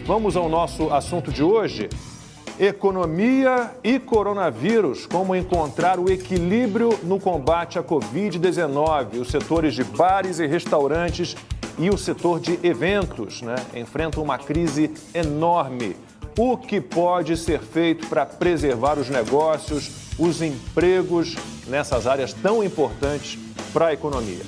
Vamos ao nosso assunto de hoje. Economia e coronavírus, como encontrar o equilíbrio no combate à Covid-19. Os setores de bares e restaurantes e o setor de eventos, enfrentam uma crise enorme. O que pode ser feito para preservar os negócios, os empregos nessas áreas tão importantes para a economia?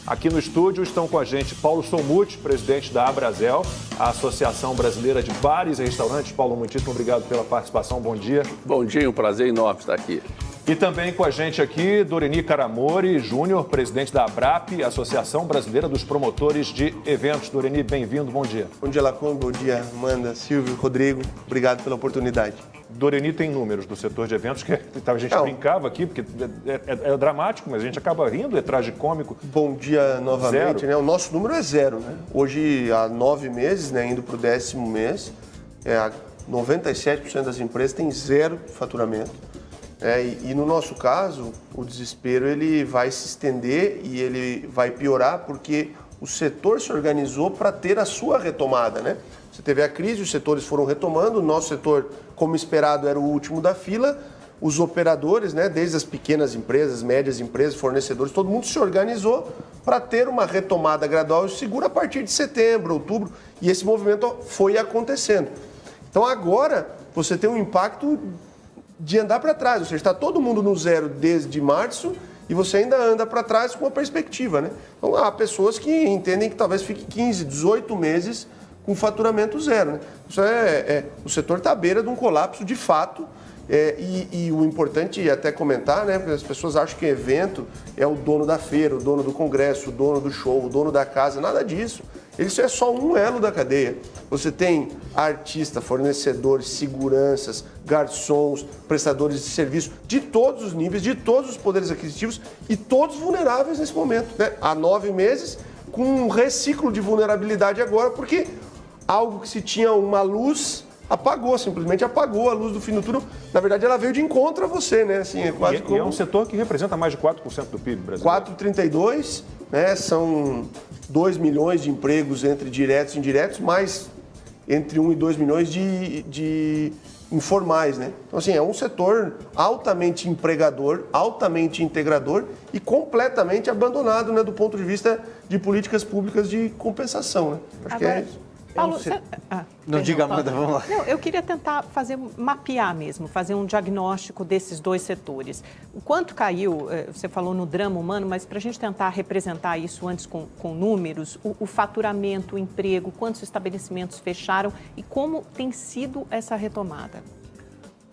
Aqui no estúdio estão com a gente Paulo Solmuth, presidente da Abrazel, a Associação Brasileira de Bares e Restaurantes. Paulo, muitíssimo obrigado pela participação. Bom dia. Bom dia, um prazer enorme estar aqui. E também com a gente aqui, Doreni Caramori Júnior, presidente da ABRAP, Associação Brasileira dos Promotores de Eventos. Doreni, bem-vindo, bom dia. Bom dia, Lacombe, bom dia, Amanda, Silvio, Rodrigo. Obrigado pela oportunidade. Doreni tem números do setor de eventos que a gente brincava aqui, porque é dramático, mas a gente acaba rindo, é tragicômico. Bom dia novamente, Zero. O nosso número é zero, Hoje, há 9 meses, indo para o 10º mês, 97% das empresas têm zero faturamento. E no nosso caso, o desespero ele vai se estender e ele vai piorar porque o setor se organizou para ter a sua retomada, Você teve a crise, os setores foram retomando, o nosso setor, como esperado, era o último da fila. Os operadores, desde as pequenas empresas, médias empresas, fornecedores, todo mundo se organizou para ter uma retomada gradual e segura a partir de setembro, outubro, e esse movimento foi acontecendo. Então agora você tem um impacto de andar para trás, ou seja, está todo mundo no zero desde março e você ainda anda para trás com uma perspectiva, Então há pessoas que entendem que talvez fique 15, 18 meses com faturamento zero, Isso o setor está à beira de um colapso de fato. E o importante é até comentar, porque as pessoas acham que evento é o dono da feira, o dono do congresso, o dono do show, o dono da casa, nada disso. Isso é só um elo da cadeia. Você tem artista, fornecedores, seguranças, garçons, prestadores de serviço de todos os níveis, de todos os poderes aquisitivos e todos vulneráveis nesse momento. Há 9 meses, com um reciclo de vulnerabilidade agora, porque algo que se tinha uma luz simplesmente apagou a luz do fim do túnel. Na verdade, ela veio de encontro a você, Assim, e é um setor que representa mais de 4% do PIB brasileiro. 4,32%, São 2 milhões de empregos entre diretos e indiretos, mais entre 1 e 2 milhões de informais, Então, assim, é um setor altamente empregador, altamente integrador e completamente abandonado, do ponto de vista de políticas públicas de compensação, Acho que é isso. Paulo, Não diga, Amanda, vamos lá. Não, eu queria tentar mapear mesmo, fazer um diagnóstico desses dois setores. O quanto caiu, você falou no drama humano, mas para a gente tentar representar isso antes com números, o faturamento, o emprego, quantos estabelecimentos fecharam e como tem sido essa retomada?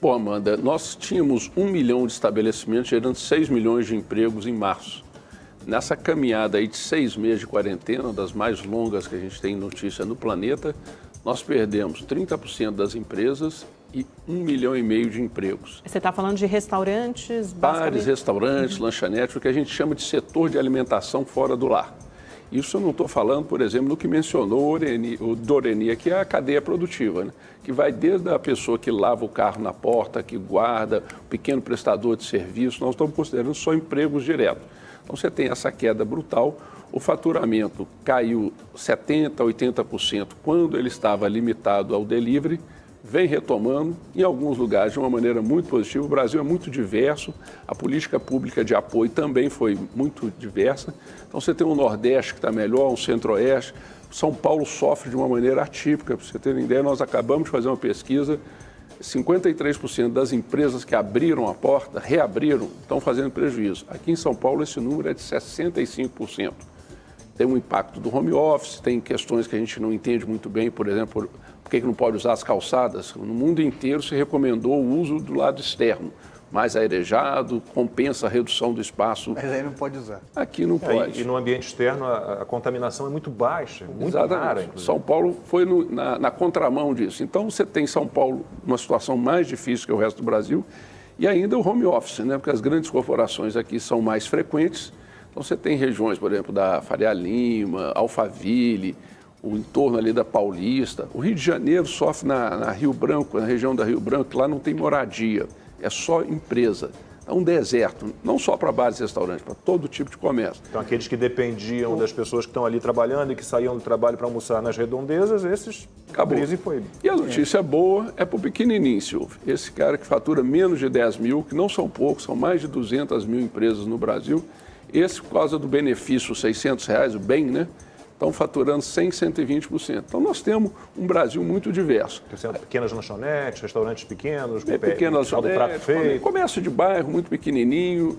Bom, Amanda, nós tínhamos 1 milhão de estabelecimentos gerando 6 milhões de empregos em março. Nessa caminhada aí de 6 meses de quarentena, das mais longas que a gente tem notícia no planeta, nós perdemos 30% das empresas e 1,5 milhão de empregos. Você está falando de restaurantes, bares, restaurantes, lanchonetes, o que a gente chama de setor de alimentação fora do lar. Isso eu não estou falando, por exemplo, do que mencionou o Doreni aqui, a cadeia produtiva, que vai desde a pessoa que lava o carro na porta, que guarda, o pequeno prestador de serviço, nós estamos considerando só empregos diretos. Então, você tem essa queda brutal, o faturamento caiu 70%, 80% quando ele estava limitado ao delivery, vem retomando, em alguns lugares de uma maneira muito positiva. O Brasil é muito diverso, a política pública de apoio também foi muito diversa. Então, você tem um Nordeste que está melhor, um Centro-Oeste. São Paulo sofre de uma maneira atípica. Para você ter uma ideia, nós acabamos de fazer uma pesquisa, 53% das empresas que abriram a porta, reabriram, estão fazendo prejuízo. Aqui em São Paulo, esse número é de 65%. Tem um impacto do home office, tem questões que a gente não entende muito bem, por exemplo, por que não pode usar as calçadas? No mundo inteiro se recomendou o uso do lado externo, mais airejado, compensa a redução do espaço. Mas aí não pode usar. Aqui não pode. E no ambiente externo a contaminação é muito baixa, muito rara, inclusive. São Paulo foi na contramão disso. Então você tem São Paulo numa situação mais difícil que o resto do Brasil e ainda o home office, porque as grandes corporações aqui são mais frequentes. Então você tem regiões, por exemplo, da Faria Lima, Alphaville, o entorno ali da Paulista. O Rio de Janeiro sofre na Rio Branco, na região da Rio Branco, que lá não tem moradia, é só empresa. É um deserto, não só para bares e restaurantes, para todo tipo de comércio. Então, aqueles que dependiam das pessoas que estão ali trabalhando e que saíam do trabalho para almoçar nas redondezas, esses, Acabou. a crise foi. E a notícia boa é para o pequenininho, Silvio. Esse cara que fatura menos de 10 mil, que não são poucos, são mais de 200 mil empresas no Brasil. Esse, por causa do benefício, R$600, o bem, né? Estão faturando 100%, 120%. Então, nós temos um Brasil muito diverso. Pequenas lanchonetes, restaurantes pequenos, Pequenas do prato feito. Comércio de bairro muito pequenininho,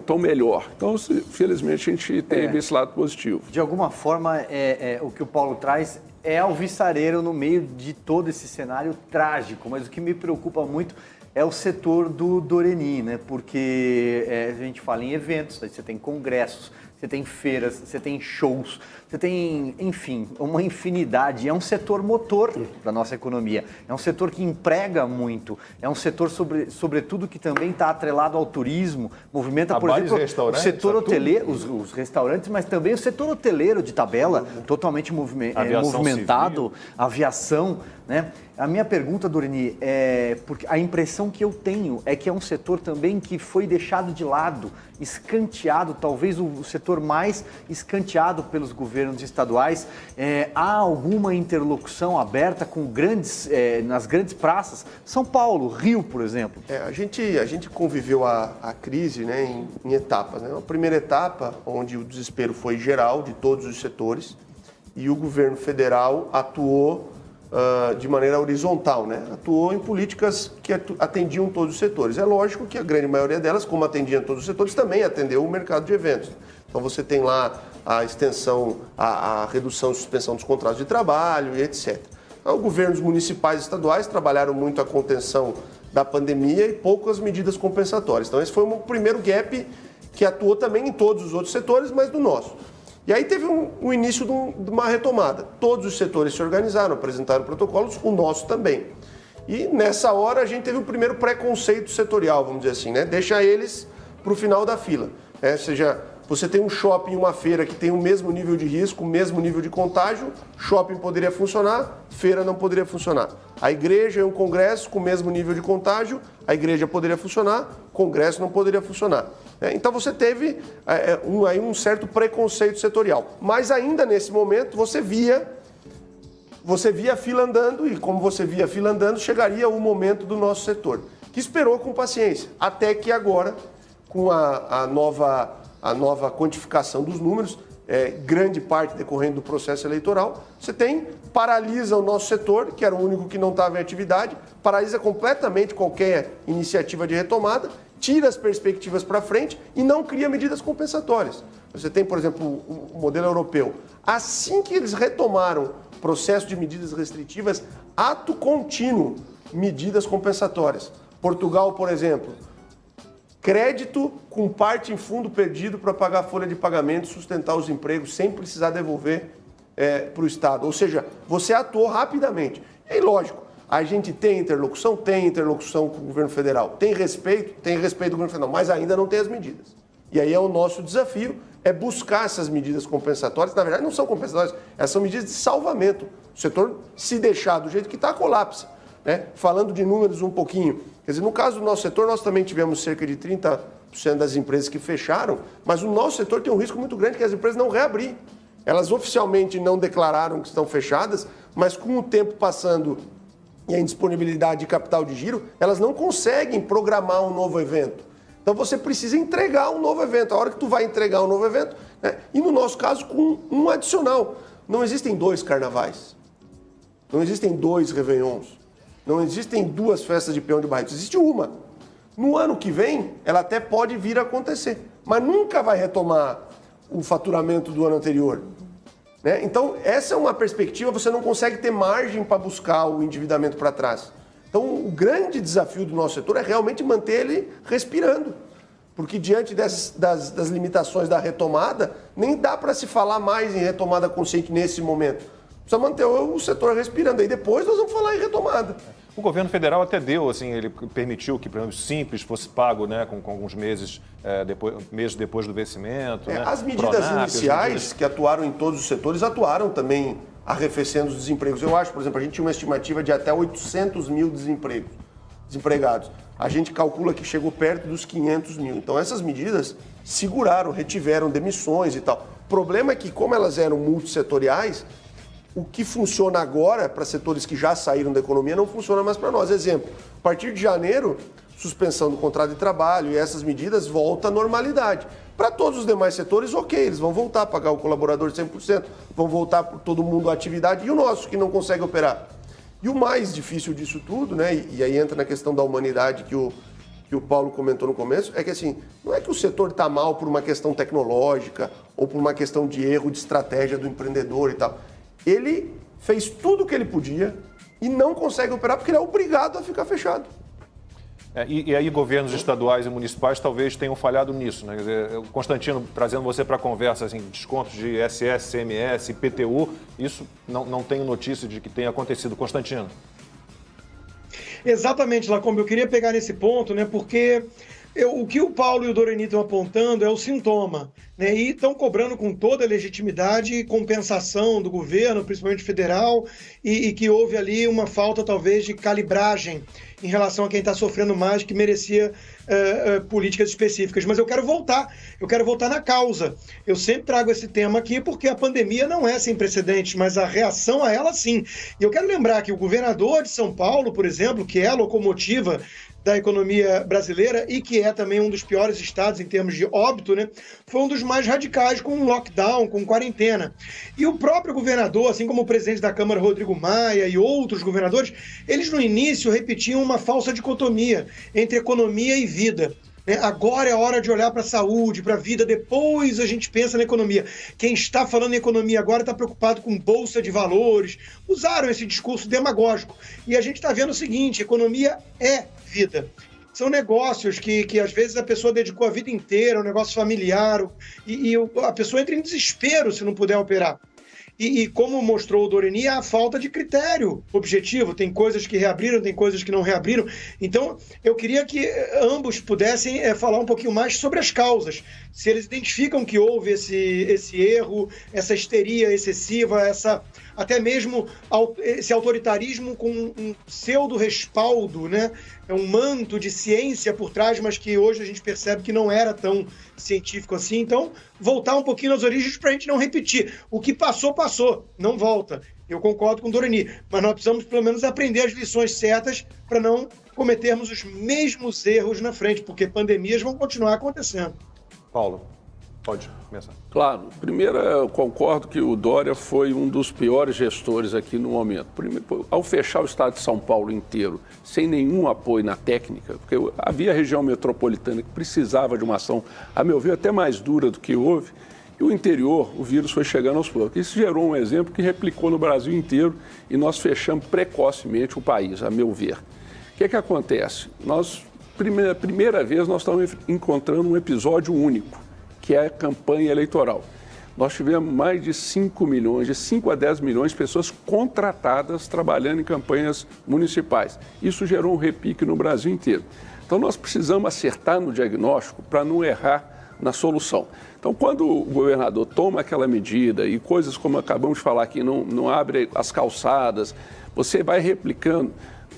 tão melhor. Então, felizmente, a gente teve esse lado positivo. De alguma forma, o que o Paulo traz é alvissareiro no meio de todo esse cenário trágico, mas o que me preocupa muito é o setor do Doreni, né? Porque a gente fala em eventos, você tem congressos, você tem feiras, você tem shows, você tem, enfim, uma infinidade. É um setor motor da nossa economia, é um setor que emprega muito, é um setor, sobretudo, que também está atrelado ao turismo, movimenta, por exemplo, o setor hoteleiro, os restaurantes, mas também o setor hoteleiro de tabela, totalmente movimentado, aviação, né? A minha pergunta, Doreni, porque a impressão que eu tenho é que é um setor também que foi deixado de lado, escanteado, talvez o setor mais escanteado pelos governos estaduais. Há alguma interlocução aberta com nas grandes praças? São Paulo, Rio, por exemplo. A gente conviveu a crise, né, em etapas. Né? A primeira etapa, onde o desespero foi geral de todos os setores, e o governo federal atuou de maneira horizontal, né? Atuou em políticas que atendiam todos os setores. É lógico que a grande maioria delas, como atendiam todos os setores, também atendeu o mercado de eventos. Então você tem lá a extensão, a redução e suspensão dos contratos de trabalho e etc. Então, governos municipais e estaduais trabalharam muito a contenção da pandemia e poucas medidas compensatórias. Então esse foi o primeiro gap que atuou também em todos os outros setores, mas no nosso. E aí teve o início de uma retomada. Todos os setores se organizaram, apresentaram protocolos, o nosso também. E nessa hora a gente teve o primeiro preconceito setorial, vamos dizer assim, né? Deixa eles para o final da fila. Ou seja, você tem um shopping, uma feira que tem o mesmo nível de risco, o mesmo nível de contágio, shopping poderia funcionar, feira não poderia funcionar. A igreja e um congresso com o mesmo nível de contágio, a igreja poderia funcionar, congresso não poderia funcionar. Então você teve aí um certo preconceito setorial. Mas ainda nesse momento você via a fila andando e como você via a fila andando, chegaria o momento do nosso setor, que esperou com paciência, até que agora, com a nova quantificação dos números, grande parte decorrendo do processo eleitoral, você paralisa o nosso setor, que era o único que não estava em atividade, paralisa completamente qualquer iniciativa de retomada, tira as perspectivas para frente e não cria medidas compensatórias. Você tem, por exemplo, o modelo europeu. Assim que eles retomaram o processo de medidas restritivas, ato contínuo, medidas compensatórias. Portugal, por exemplo, crédito com parte em fundo perdido para pagar a folha de pagamento, sustentar os empregos sem precisar devolver para o Estado. Ou seja, você atuou rapidamente. E lógico, a gente tem interlocução com o governo federal, tem respeito do governo federal, mas ainda não tem as medidas. E aí é o nosso desafio, buscar essas medidas compensatórias. Na verdade, não são compensatórias, essas são medidas de salvamento. O setor, se deixar do jeito que está, colapsa. Né? Falando de números um pouquinho, quer dizer, no caso do nosso setor, nós também tivemos cerca de 30% das empresas que fecharam, mas o nosso setor tem um risco muito grande que as empresas não reabrir. Elas oficialmente não declararam que estão fechadas, mas com o tempo passando e a indisponibilidade de capital de giro, elas não conseguem programar um novo evento. Então você precisa entregar um novo evento. A hora que tu vai entregar um novo evento, né? E no nosso caso com um adicional. Não existem 2 carnavais, não existem 2 réveillons, não existem 2 festas de peão de Barretos, existe uma. No ano que vem, ela até pode vir a acontecer, mas nunca vai retomar o faturamento do ano anterior. Né? Então, essa é uma perspectiva, você não consegue ter margem para buscar o endividamento para trás. Então, o grande desafio do nosso setor é realmente manter ele respirando. Porque diante das limitações da retomada, nem dá para se falar mais em retomada consciente nesse momento. Precisa manter o setor respirando. Aí depois nós vamos falar em retomada. O governo federal até deu, assim, ele permitiu que, por exemplo, Simples fosse pago, né, com alguns meses depois do vencimento. Né? As medidas iniciais que atuaram em todos os setores atuaram também arrefecendo os desempregos. Eu acho, por exemplo, a gente tinha uma estimativa de até 800 mil desempregos. desempregados. A gente calcula que chegou perto dos 500 mil. Então, essas medidas seguraram, retiveram demissões e tal. O problema é que, como elas eram multissetoriais, o que funciona agora para setores que já saíram da economia não funciona mais para nós. Exemplo, a partir de janeiro, suspensão do contrato de trabalho e essas medidas voltam à normalidade. Para todos os demais setores, ok, eles vão voltar a pagar o colaborador 100%, vão voltar por todo mundo à atividade, e o nosso, que não consegue operar. E o mais difícil disso tudo, né, e aí entra na questão da humanidade que o Paulo comentou no começo, é que assim, não é que o setor está mal por uma questão tecnológica ou por uma questão de erro de estratégia do empreendedor e tal. Ele fez tudo o que ele podia e não consegue operar porque ele é obrigado a ficar fechado. E aí governos estaduais e municipais talvez tenham falhado nisso, né? Quer dizer, Constantino, trazendo você para a conversa, assim, descontos de SS, CMS, IPTU, isso não tenho notícia de que tenha acontecido. Constantino. Exatamente, Lacombe, eu queria pegar nesse ponto, né, porque o que o Paulo e o Doreni estão apontando é o sintoma, né, e estão cobrando com toda a legitimidade compensação do governo, principalmente federal, e que houve ali uma falta talvez de calibragem em relação a quem está sofrendo mais, que merecia políticas específicas. Mas eu quero voltar na causa. Eu sempre trago esse tema aqui porque a pandemia não é sem precedentes, mas a reação a ela sim. E eu quero lembrar que o governador de São Paulo, por exemplo, que é a locomotiva da economia brasileira e que é também um dos piores estados em termos de óbito, né, foi um dos mais radicais com lockdown, com quarentena. E o próprio governador, assim como o presidente da Câmara, Rodrigo Maia, e outros governadores, eles no início repetiam uma falsa dicotomia entre economia e vida. Agora é hora de olhar para a saúde, para a vida, depois a gente pensa na economia. Quem está falando em economia agora está preocupado com bolsa de valores. Usaram esse discurso demagógico. E a gente está vendo o seguinte, economia é vida. São negócios que às vezes a pessoa dedicou a vida inteira, um negócio familiar, e a pessoa entra em desespero se não puder operar. E como mostrou o Doreni, há falta de critério objetivo. Tem coisas que reabriram, tem coisas que não reabriram. Então, eu queria que ambos pudessem falar um pouquinho mais sobre as causas. Se eles identificam que houve esse erro, essa histeria excessiva, até mesmo esse autoritarismo com um pseudo-respaldo, né? É um manto de ciência por trás, mas que hoje a gente percebe que não era tão científico assim. Então, voltar um pouquinho nas origens para a gente não repetir. O que passou, passou. Não volta. Eu concordo com o Doreni. Mas nós precisamos, pelo menos, aprender as lições certas para não cometermos os mesmos erros na frente, porque pandemias vão continuar acontecendo. Paulo, pode começar. Claro. Primeiro, eu concordo que o Dória foi um dos piores gestores aqui no momento. Primeiro, ao fechar o estado de São Paulo inteiro, sem nenhum apoio na técnica, porque havia a região metropolitana que precisava de uma ação, a meu ver, até mais dura do que houve, e o interior, o vírus foi chegando aos poucos. Isso gerou um exemplo que replicou no Brasil inteiro e nós fechamos precocemente o país, a meu ver. O que acontece? Primeira vez, nós estamos encontrando um episódio único, que é a campanha eleitoral. Nós tivemos mais de 5 milhões, de 5 a 10 milhões de pessoas contratadas trabalhando em campanhas municipais. Isso gerou um repique no Brasil inteiro. Então, nós precisamos acertar no diagnóstico para não errar na solução. Então, quando o governador toma aquela medida e coisas como acabamos de falar aqui, não abre as calçadas, você vai replicando.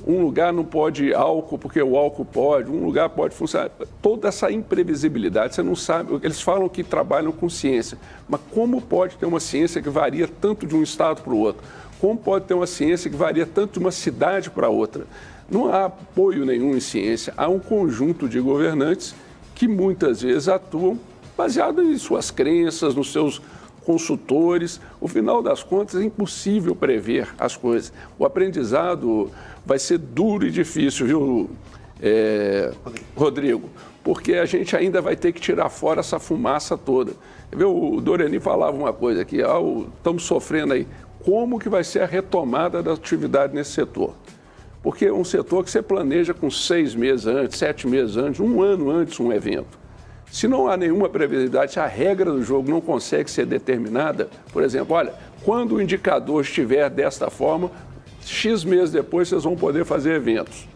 Um lugar não pode álcool porque o álcool pode, um lugar pode funcionar. Toda essa imprevisibilidade, você não sabe. Eles falam que trabalham com ciência, mas como pode ter uma ciência que varia tanto de um estado para o outro? Como pode ter uma ciência que varia tanto de uma cidade para outra? Não há apoio nenhum em ciência. Há um conjunto de governantes que muitas vezes atuam baseado em suas crenças, nos seus consultores. No final das contas, é impossível prever as coisas. O aprendizado vai ser duro e difícil, viu, Rodrigo? Porque a gente ainda vai ter que tirar fora essa fumaça toda. O Doreni falava uma coisa aqui, estamos sofrendo aí. Como que vai ser a retomada da atividade nesse setor? Porque é um setor que você planeja com 6 meses antes, 7 meses antes, 1 ano antes um evento. Se não há nenhuma previsibilidade, se a regra do jogo não consegue ser determinada, por exemplo, olha, quando o indicador estiver desta forma, X meses depois vocês vão poder fazer eventos.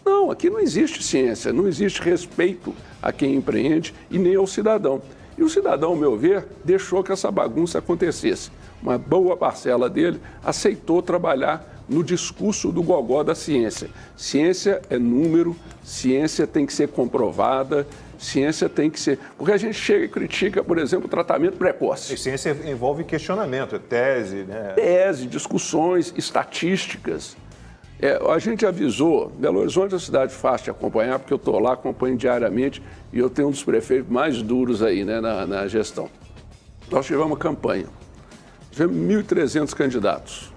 Não, aqui não existe ciência, não existe respeito a quem empreende e nem ao cidadão. E o cidadão, ao meu ver, deixou que essa bagunça acontecesse. Uma boa parcela dele aceitou trabalhar no discurso do gogó da ciência. Ciência é número, ciência tem que ser comprovada, ciência tem que ser... Porque a gente chega e critica, por exemplo, o tratamento precoce. E ciência envolve questionamento, tese, né? Tese, discussões, estatísticas. A gente avisou, Belo Horizonte é uma cidade fácil de acompanhar, porque eu estou lá, acompanho diariamente, e eu tenho um dos prefeitos mais duros aí, né, na gestão. Nós tivemos uma campanha, tivemos 1.300 candidatos.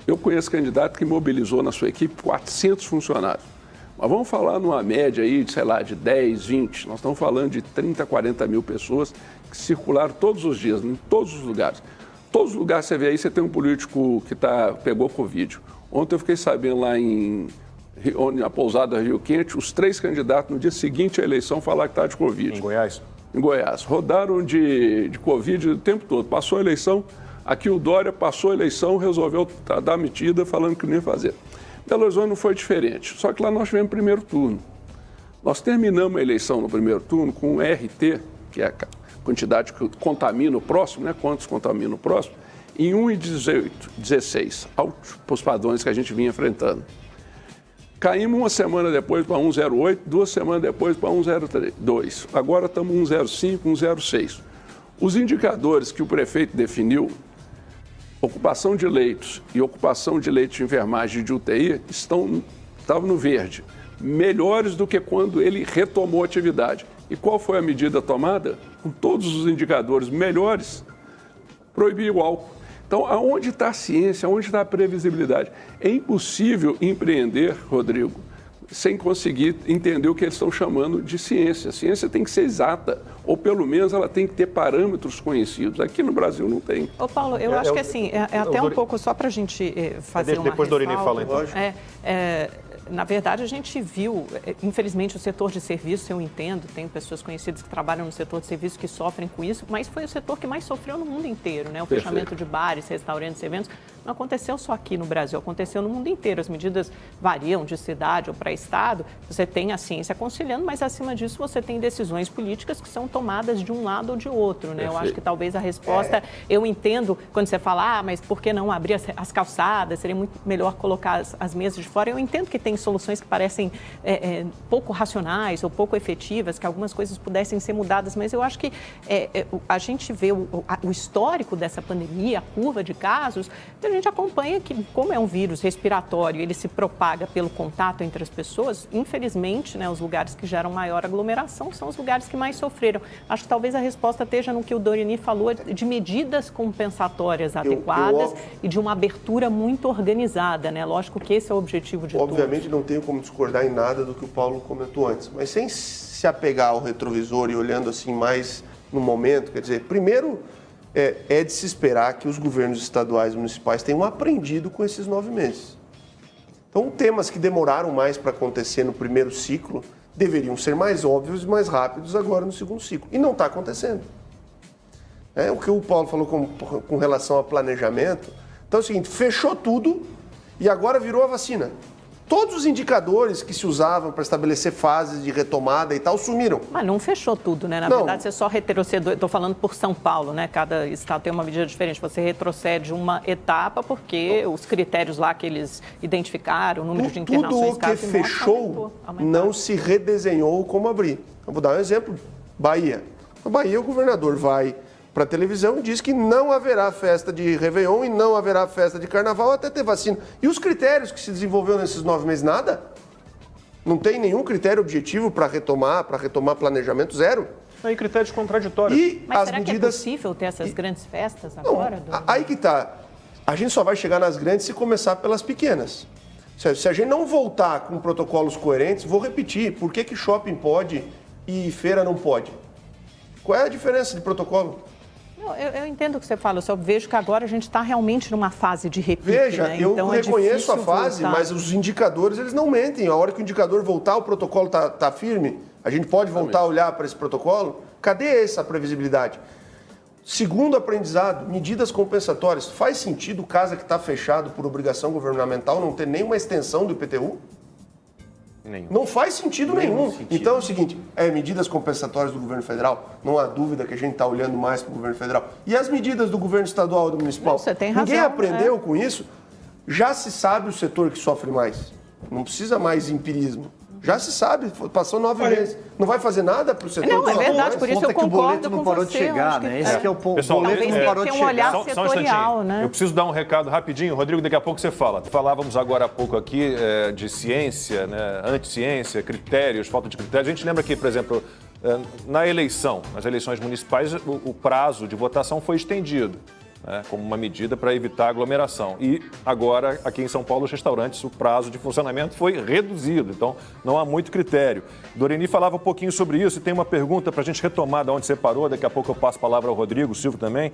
Eu conheço candidato que mobilizou na sua equipe 400 funcionários. Mas vamos falar numa média aí, sei lá, de 10, 20. Nós estamos falando de 30, 40 mil pessoas que circularam todos os dias, em todos os lugares. Todos os lugares que você vê aí, você tem um político que pegou Covid. Ontem eu fiquei sabendo lá na pousada Rio Quente, os 3 candidatos no dia seguinte à eleição falaram que estava de Covid. Em Goiás? Em Goiás. Rodaram de Covid o tempo todo. Passou a eleição, aqui o Dória passou a eleição, resolveu dar medida falando que não ia fazer. Belo Horizonte não foi diferente, só que lá nós tivemos primeiro turno. Nós terminamos a eleição no primeiro turno com um RT, que é a quantidade que contamina o próximo, né? Quantos contamina o próximo, em 1,18, 16, aos padrões que a gente vinha enfrentando. Caímos uma semana depois para 1,08, 2 semanas depois para 1,02. Agora estamos 1,05, 1,06. Os indicadores que o prefeito definiu, ocupação de leitos e ocupação de leitos de enfermagem de UTI, estavam no verde, melhores do que quando ele retomou a atividade. E qual foi a medida tomada? Com todos os indicadores melhores, proibir o álcool. Então, aonde está a ciência, aonde está a previsibilidade? É impossível empreender, Rodrigo, sem conseguir entender o que eles estão chamando de ciência. A ciência tem que ser exata, ou pelo menos ela tem que ter parâmetros conhecidos. Aqui no Brasil não tem. Ô Paulo, eu acho que assim, é até um pouco só para a gente fazer uma depois do Dorini fala, então. Na verdade, a gente viu, infelizmente, o setor de serviços, eu entendo, tenho pessoas conhecidas que trabalham no setor de serviços que sofrem com isso, mas foi o setor que mais sofreu no mundo inteiro, né? O fechamento de bares, restaurantes, eventos, não aconteceu só aqui no Brasil, aconteceu no mundo inteiro. As medidas variam de cidade ou para estado, você tem a ciência aconselhando, mas acima disso você tem decisões políticas que são tomadas de um lado ou de outro, né? Eu acho que talvez a resposta, eu entendo quando você fala, mas por que não abrir as calçadas, seria muito melhor colocar as mesas de fora, eu entendo que tem soluções que parecem pouco racionais ou pouco efetivas, que algumas coisas pudessem ser mudadas, mas eu acho que a gente vê o histórico dessa pandemia, a curva de casos, a gente acompanha que, como é um vírus respiratório, ele se propaga pelo contato entre as pessoas, infelizmente, né, os lugares que geram maior aglomeração são os lugares que mais sofreram. Acho que talvez a resposta esteja no que o Dorini falou, de medidas compensatórias adequadas e de uma abertura muito organizada, né? Lógico que esse é o objetivo de todos. Obviamente não tenho como discordar em nada do que o Paulo comentou antes, mas sem se apegar ao retrovisor e olhando assim mais no momento, quer dizer, primeiro é de se esperar que os governos estaduais e municipais tenham aprendido com esses 9 meses. Então, temas que demoraram mais para acontecer no primeiro ciclo deveriam ser mais óbvios e mais rápidos agora no segundo ciclo. E não está acontecendo. O que o Paulo falou com relação ao planejamento. Então é o seguinte, fechou tudo e agora virou a vacina. Todos os indicadores que se usavam para estabelecer fases de retomada e tal sumiram. Mas não fechou tudo, né? Na verdade, você só retrocedeu. Estou falando por São Paulo, né? Cada estado tem uma medida diferente. Você retrocede uma etapa porque os critérios lá que eles identificaram, o número de internações... Tudo o que fechou não se redesenhou como abrir. Eu vou dar um exemplo. Bahia. Na Bahia, o governador vai para a televisão e diz que não haverá festa de Réveillon e não haverá festa de Carnaval até ter vacina. E os critérios que se desenvolveu nesses 9 meses, nada? Não tem nenhum critério objetivo para retomar planejamento, zero. E critérios contraditórios. Mas será que é possível ter essas grandes festas agora? Aí que tá. A gente só vai chegar nas grandes se começar pelas pequenas. Se a gente não voltar com protocolos coerentes, vou repetir, por que shopping pode e feira não pode? Qual é a diferença de protocolo? Eu entendo o que você fala, eu só vejo que agora a gente está realmente numa fase de repique. Veja, né? eu então reconheço a fase, voltar. mas os indicadores eles não mentem. A hora que o indicador voltar, o protocolo está firme, a gente pode voltar a olhar para esse protocolo? Cadê essa previsibilidade? Segundo aprendizado, medidas compensatórias. Faz sentido casa que está fechado por obrigação governamental não ter nenhuma extensão do IPTU? Nenhum. Não faz sentido nenhum. Então é o seguinte, medidas compensatórias do governo federal, não há dúvida que a gente está olhando mais para o governo federal. E as medidas do governo estadual e do municipal? Não, você tem razão, Ninguém aprendeu com isso? Já se sabe o setor que sofre mais. Não precisa mais empirismo. Já se sabe, passou 9 meses. Não vai fazer nada para o setor? Não, é verdade, por isso eu que o boleto concordo não com parou você. de chegar, né? Esse é o ponto. Pessoal, O boleto talvez não parou de tenha um olhar chegar. setorial, né? Eu preciso dar um recado rapidinho. Rodrigo, daqui a pouco você fala. Falávamos agora há pouco aqui de ciência, né? Anticiência, critérios, falta de critérios. A gente lembra que, por exemplo, nas eleições municipais, o prazo de votação foi estendido, né, como uma medida para evitar aglomeração. E agora, aqui em São Paulo, os restaurantes, o prazo de funcionamento foi reduzido, então não há muito critério. Doreni falava um pouquinho sobre isso e tem uma pergunta para a gente retomar de onde você parou, daqui a pouco eu passo a palavra ao Rodrigo, o Silvio também,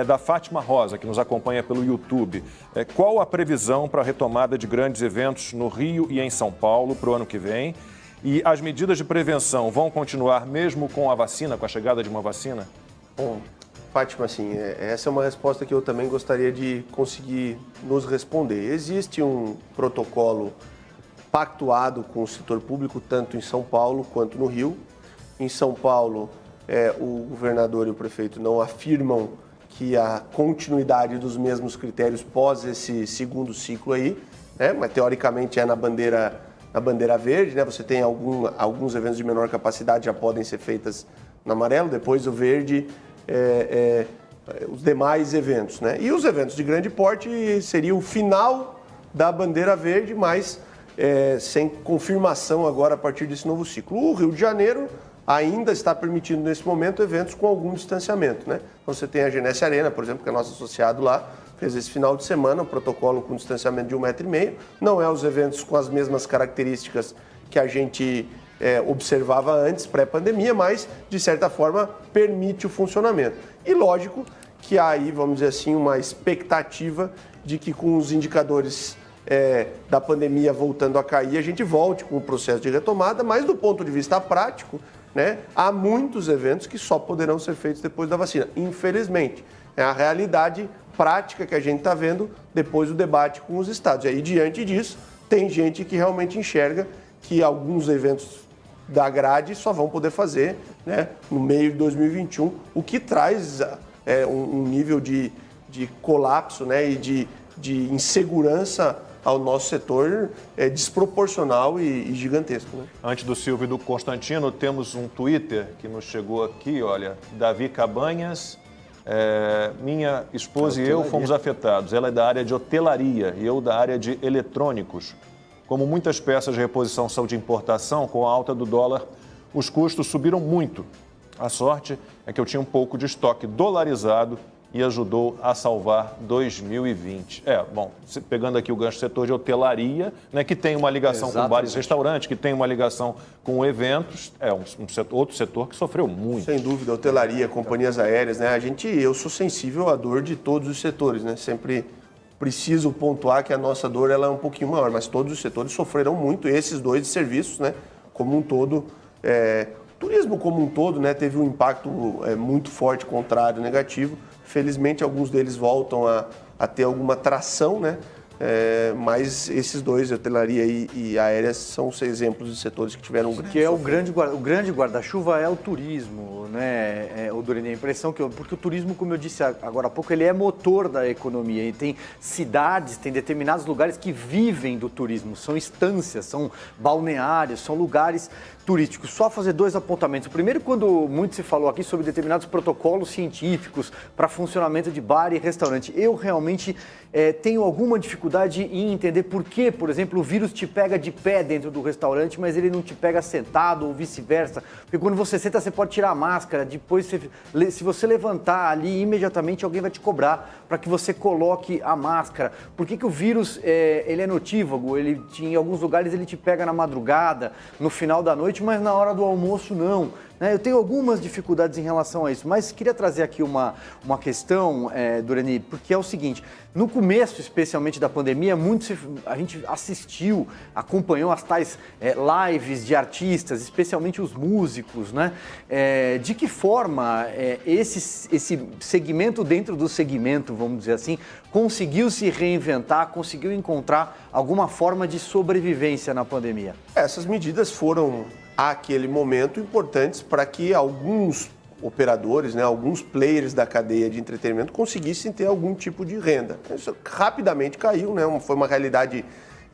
da Fátima Rosa, que nos acompanha pelo YouTube. Qual a previsão para a retomada de grandes eventos no Rio e em São Paulo para o ano que vem? E as medidas de prevenção vão continuar mesmo com a vacina, com a chegada de uma vacina? Bom, Fátima, assim, essa é uma resposta que eu também gostaria de conseguir nos responder. Existe um protocolo pactuado com o setor público, tanto em São Paulo quanto no Rio. Em São Paulo, o governador e o prefeito não afirmam que a continuidade dos mesmos critérios pós esse segundo ciclo aí, né? Mas teoricamente é na bandeira verde, né? Você tem alguns eventos de menor capacidade já podem ser feitas no amarelo, depois o verde, os demais eventos, né? E os eventos de grande porte seria o final da bandeira verde, mas sem confirmação agora a partir desse novo ciclo. O Rio de Janeiro ainda está permitindo nesse momento eventos com algum distanciamento, né? Então você tem a Genesse Arena, por exemplo, que é nosso associado lá, fez esse final de semana um protocolo com distanciamento de 1,5 m. Não é os eventos com as mesmas características que a gente observava antes, pré-pandemia, mas, de certa forma, permite o funcionamento. E, lógico, que há aí, vamos dizer assim, uma expectativa de que com os indicadores da pandemia voltando a cair, a gente volte com o processo de retomada, mas do ponto de vista prático, né, há muitos eventos que só poderão ser feitos depois da vacina, infelizmente. É a realidade prática que a gente está vendo depois do debate com os estados. E aí, diante disso, tem gente que realmente enxerga que alguns eventos da grade só vão poder fazer, né, no meio de 2021, o que traz um nível de colapso, né, e de insegurança ao nosso setor desproporcional e gigantesco, né? Antes do Silvio e do Constantino, temos um Twitter que nos chegou aqui, olha, Davi Cabanhas. Minha esposa e eu fomos afetados. Ela é da área de hotelaria e eu da área de eletrônicos. Como muitas peças de reposição são de importação, com a alta do dólar, os custos subiram muito. A sorte é que eu tinha um pouco de estoque dolarizado e ajudou a salvar 2020. Bom, pegando aqui o gancho do setor de hotelaria, né, que tem uma ligação com bares e restaurantes, que tem uma ligação com eventos, outro setor que sofreu muito. Sem dúvida, hotelaria, companhias aéreas, né? Eu sou sensível à dor de todos os setores, né? Sempre preciso pontuar que a nossa dor ela é um pouquinho maior, mas todos os setores sofreram muito, esses dois de serviços, né? Como um todo, turismo como um todo, né? Teve um impacto muito forte, contrário, negativo. Felizmente, alguns deles voltam a ter alguma tração, né? Mas esses dois, hotelaria e aéreas, são os exemplos de setores que tiveram um grande que é o grande guarda-chuva é o turismo, né? O Doreni, a impressão porque o turismo, como eu disse agora há pouco, ele é motor da economia e tem cidades, tem determinados lugares que vivem do turismo, são estâncias, são balneários, são lugares turísticos. Só fazer dois apontamentos. O primeiro, quando muito se falou aqui sobre determinados protocolos científicos para funcionamento de bar e restaurante, eu realmente tenho alguma dificuldade em entender por que, por exemplo, o vírus te pega de pé dentro do restaurante, mas ele não te pega sentado ou vice-versa. Porque quando você senta, você pode tirar a máscara, depois, se você levantar ali, imediatamente alguém vai te cobrar para que você coloque a máscara. Por que o vírus ele é notívago? Em alguns lugares ele te pega na madrugada, no final da noite, mas na hora do almoço não. Eu tenho algumas dificuldades em relação a isso, mas queria trazer aqui uma questão, Doreni, porque é o seguinte, no começo, especialmente da pandemia, a gente assistiu, acompanhou as tais lives de artistas, especialmente os músicos, né? De que forma esse segmento dentro do segmento, vamos dizer assim, conseguiu se reinventar, conseguiu encontrar alguma forma de sobrevivência na pandemia? Essas medidas foram, àquele momento, importantes para que alguns operadores, né, alguns players da cadeia de entretenimento conseguissem ter algum tipo de renda. Isso rapidamente caiu, né, foi uma realidade,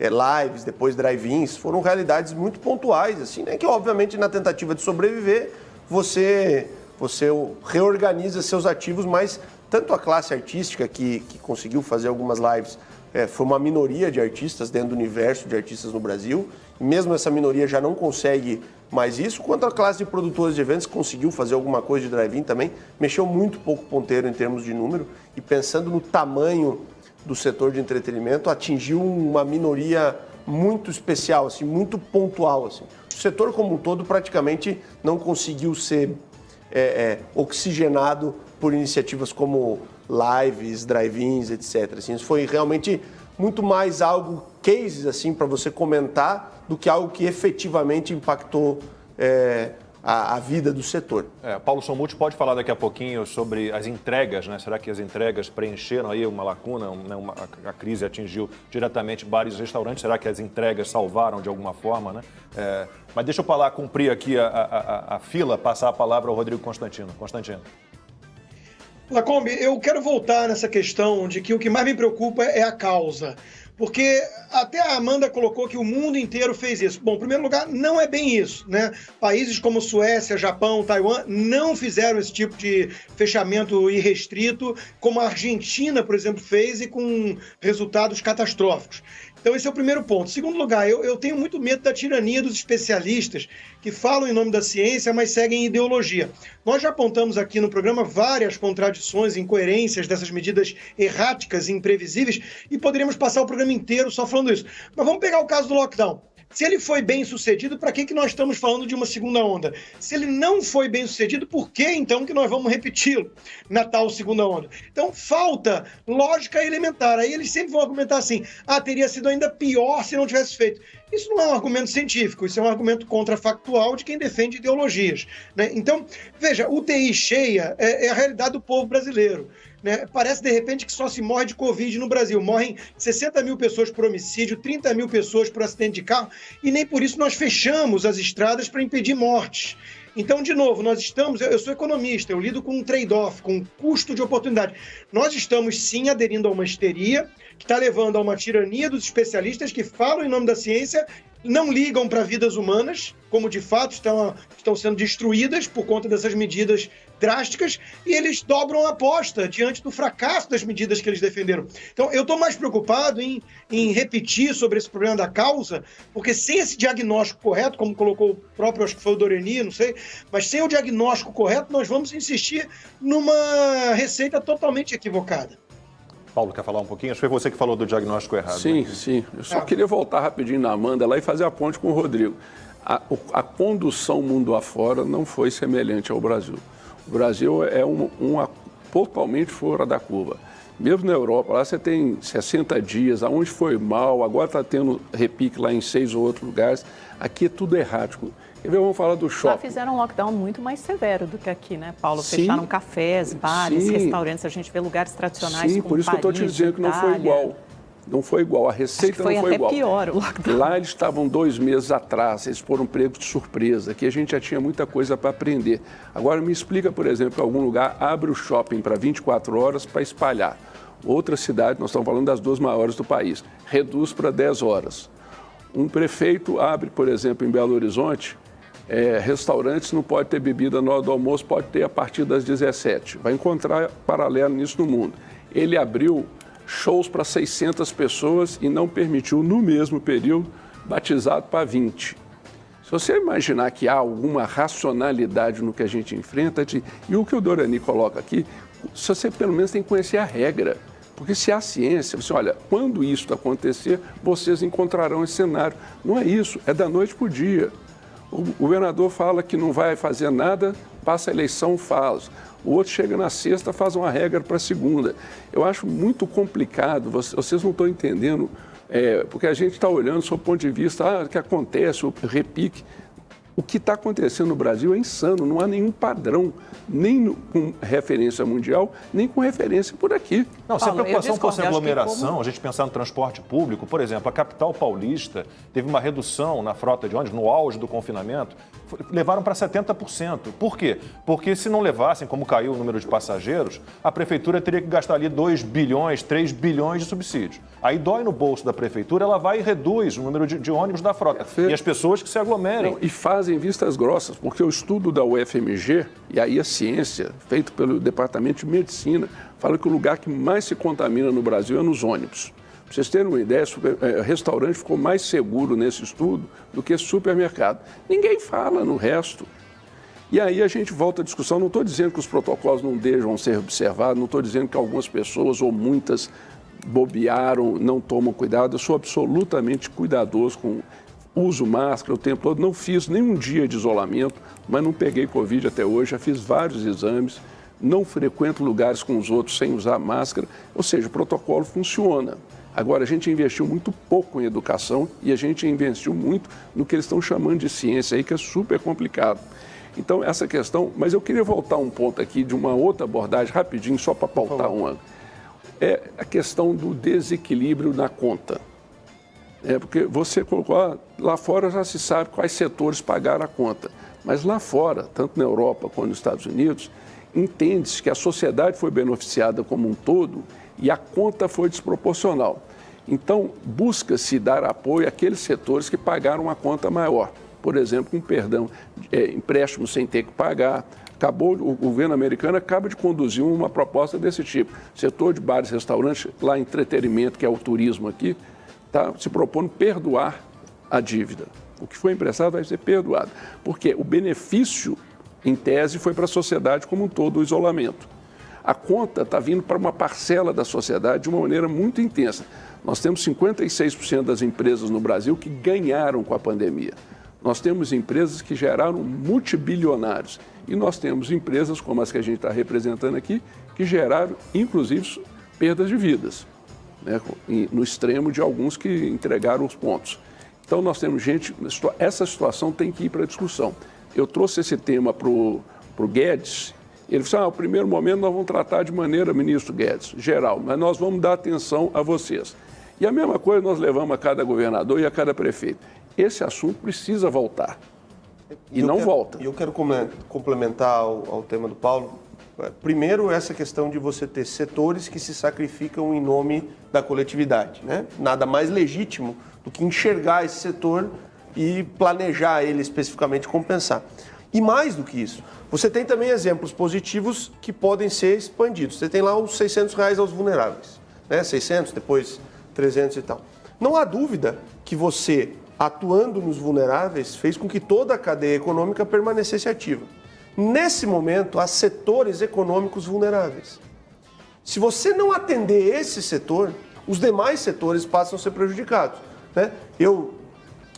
lives, depois drive-ins, foram realidades muito pontuais, assim, né, que obviamente na tentativa de sobreviver, você reorganiza seus ativos, mas tanto a classe artística que conseguiu fazer algumas lives, foi uma minoria de artistas dentro do universo de artistas no Brasil, e mesmo essa minoria já não consegue mais isso, quanto a classe de produtores de eventos que conseguiu fazer alguma coisa de drive-in também, mexeu muito pouco ponteiro em termos de número, e pensando no tamanho do setor de entretenimento, atingiu uma minoria muito especial, assim, muito pontual. Assim. O setor como um todo praticamente não conseguiu ser oxigenado por iniciativas como lives, drive-ins, etc. Assim, isso foi realmente muito mais algo, cases assim, para você comentar, do que algo que efetivamente impactou a vida do setor. Paulo Sommuth pode falar daqui a pouquinho sobre as entregas, né? Será que as entregas preencheram aí uma lacuna? A crise atingiu diretamente bares e restaurantes. Será que as entregas salvaram de alguma forma, né? Mas deixa eu cumprir aqui a fila, passar a palavra ao Rodrigo Constantino. Constantino. Lacombe, eu quero voltar nessa questão de que o que mais me preocupa é a causa. Porque até a Amanda colocou que o mundo inteiro fez isso. Bom, em primeiro lugar, não é bem isso, né? Países como Suécia, Japão, Taiwan não fizeram esse tipo de fechamento irrestrito, como a Argentina, por exemplo, fez, e com resultados catastróficos. Então esse é o primeiro ponto. Segundo lugar, eu tenho muito medo da tirania dos especialistas que falam em nome da ciência, mas seguem ideologia. Nós já apontamos aqui no programa várias contradições e incoerências dessas medidas erráticas e imprevisíveis, e poderíamos passar o programa inteiro só falando isso. Mas vamos pegar o caso do lockdown. Se ele foi bem sucedido, para que nós estamos falando de uma segunda onda? Se ele não foi bem sucedido, por que então que nós vamos repeti-lo na tal segunda onda? Então falta lógica elementar. Aí eles sempre vão argumentar assim, teria sido ainda pior se não tivesse feito. Isso não é um argumento científico, isso é um argumento contrafactual de quem defende ideologias, né? Então, veja, UTI cheia é a realidade do povo brasileiro. Né? Parece, de repente, que só se morre de Covid no Brasil. Morrem 60 mil pessoas por homicídio, 30 mil pessoas por acidente de carro, e nem por isso nós fechamos as estradas para impedir mortes. Então, de novo, eu sou economista, eu lido com um trade-off, com um custo de oportunidade. Nós estamos, sim, aderindo a uma histeria que está levando a uma tirania dos especialistas que falam em nome da ciência, não ligam para vidas humanas, como de fato estão sendo destruídas por conta dessas medidas drásticas, e eles dobram a aposta diante do fracasso das medidas que eles defenderam. Então, eu estou mais preocupado em repetir sobre esse problema da causa, porque sem esse diagnóstico correto, como colocou o próprio, acho que foi o Doreni, não sei, mas sem o diagnóstico correto, nós vamos insistir numa receita totalmente equivocada. Paulo, quer falar um pouquinho? Acho que foi você que falou do diagnóstico errado. Sim, né? sim. Eu só queria voltar rapidinho na Amanda lá e fazer a ponte com o Rodrigo. A condução mundo afora não foi semelhante ao Brasil. O Brasil é totalmente fora da curva. Mesmo na Europa, lá você tem 60 dias, aonde foi mal, agora está tendo repique lá em 6 ou outros lugares. Aqui é tudo errático. E vamos falar do shopping. Lá fizeram um lockdown muito mais severo do que aqui, né, Paulo? Sim, fecharam cafés, bares, sim, restaurantes, a gente vê lugares tradicionais como por isso Paris, que eu estou te dizendo que não foi igual. Não foi igual, a receita não foi igual. Foi até pior o lockdown. Lá eles estavam 2 meses atrás, eles foram pegos de surpresa, aqui a gente já tinha muita coisa para aprender. Agora me explica, por exemplo, algum lugar abre o shopping para 24 horas para espalhar. Outra cidade, nós estamos falando das 2 maiores do país, reduz para 10 horas. Um prefeito abre, por exemplo, em Belo Horizonte, restaurantes não pode ter bebida na hora do almoço, pode ter a partir das 17. Vai encontrar paralelo nisso no mundo. Ele abriu shows para 600 pessoas e não permitiu, no mesmo período, batizado para 20. Se você imaginar que há alguma racionalidade no que a gente enfrenta, e o que o Dorani coloca aqui, se você pelo menos tem que conhecer a regra. Porque se há ciência, você olha, quando isso acontecer, vocês encontrarão esse cenário. Não é isso, é da noite para o dia. O governador fala que não vai fazer nada, passa a eleição, faz. O outro chega na sexta, faz uma regra para a segunda. Eu acho muito complicado, vocês não estão entendendo, porque a gente está olhando do seu ponto de vista, o que acontece, o repique. O que está acontecendo no Brasil é insano, não há nenhum padrão, nem com referência mundial, nem com referência por aqui. Não, se a preocupação fosse discordo, aglomeração, a gente pensar no transporte público, por exemplo, a capital paulista teve uma redução na frota de ônibus, no auge do confinamento, levaram para 70%. Por quê? Porque se não levassem, como caiu o número de passageiros, a prefeitura teria que gastar ali 2 bilhões, 3 bilhões de subsídios. Aí dói no bolso da prefeitura, ela vai e reduz o número de ônibus da frota. E as pessoas que se aglomerem. Não, e fazem vistas grossas, porque o estudo da UFMG, e aí a ciência, feito pelo Departamento de Medicina, fala que o lugar que mais se contamina no Brasil é nos ônibus. Para vocês terem uma ideia, restaurante ficou mais seguro nesse estudo do que supermercado. Ninguém fala no resto. E aí a gente volta à discussão, não estou dizendo que os protocolos não devem ser observados, não estou dizendo que algumas pessoas ou muitas bobearam, não tomam cuidado. Eu sou absolutamente cuidadoso com uso máscara o tempo todo, não fiz nenhum dia de isolamento, mas não peguei Covid até hoje, já fiz vários exames, não frequento lugares com os outros sem usar máscara, ou seja, o protocolo funciona. Agora, a gente investiu muito pouco em educação e a gente investiu muito no que eles estão chamando de ciência aí, que é super complicado. Então, essa questão, mas eu queria voltar um ponto aqui de uma outra abordagem, rapidinho, só para pautar uma. É a questão do desequilíbrio na conta. Porque você colocou, lá fora já se sabe quais setores pagaram a conta, mas lá fora, tanto na Europa quanto nos Estados Unidos, entende-se que a sociedade foi beneficiada como um todo e a conta foi desproporcional. Então, busca-se dar apoio àqueles setores que pagaram uma conta maior. Por exemplo, com perdão, empréstimo sem ter que pagar. O governo americano acaba de conduzir uma proposta desse tipo. Setor de bares e restaurantes, lá entretenimento, que é o turismo aqui, está se propondo perdoar a dívida. O que foi emprestado vai ser perdoado. Porque o benefício, em tese, foi para a sociedade como um todo, o isolamento. A conta está vindo para uma parcela da sociedade de uma maneira muito intensa. Nós temos 56% das empresas no Brasil que ganharam com a pandemia. Nós temos empresas que geraram multibilionários. E nós temos empresas, como as que a gente está representando aqui, que geraram, inclusive, perdas de vidas, né? No extremo de alguns que entregaram os pontos. Então, nós temos gente... Essa situação tem que ir para a discussão. Eu trouxe esse tema para o Guedes. Ele disse, no primeiro momento nós vamos tratar de maneira, ministro Guedes, geral, mas nós vamos dar atenção a vocês. E a mesma coisa nós levamos a cada governador e a cada prefeito. Esse assunto precisa voltar. E não volta. E eu quero complementar ao tema do Paulo. Primeiro, essa questão de você ter setores que se sacrificam em nome da coletividade, né? Nada mais legítimo do que enxergar esse setor e planejar ele especificamente, compensar. E mais do que isso, você tem também exemplos positivos que podem ser expandidos. Você tem lá os R$600 aos vulneráveis, né? 600, depois 300 e tal. Não há dúvida que você, atuando nos vulneráveis, fez com que toda a cadeia econômica permanecesse ativa. Nesse momento, há setores econômicos vulneráveis. Se você não atender esse setor, os demais setores passam a ser prejudicados, né? Eu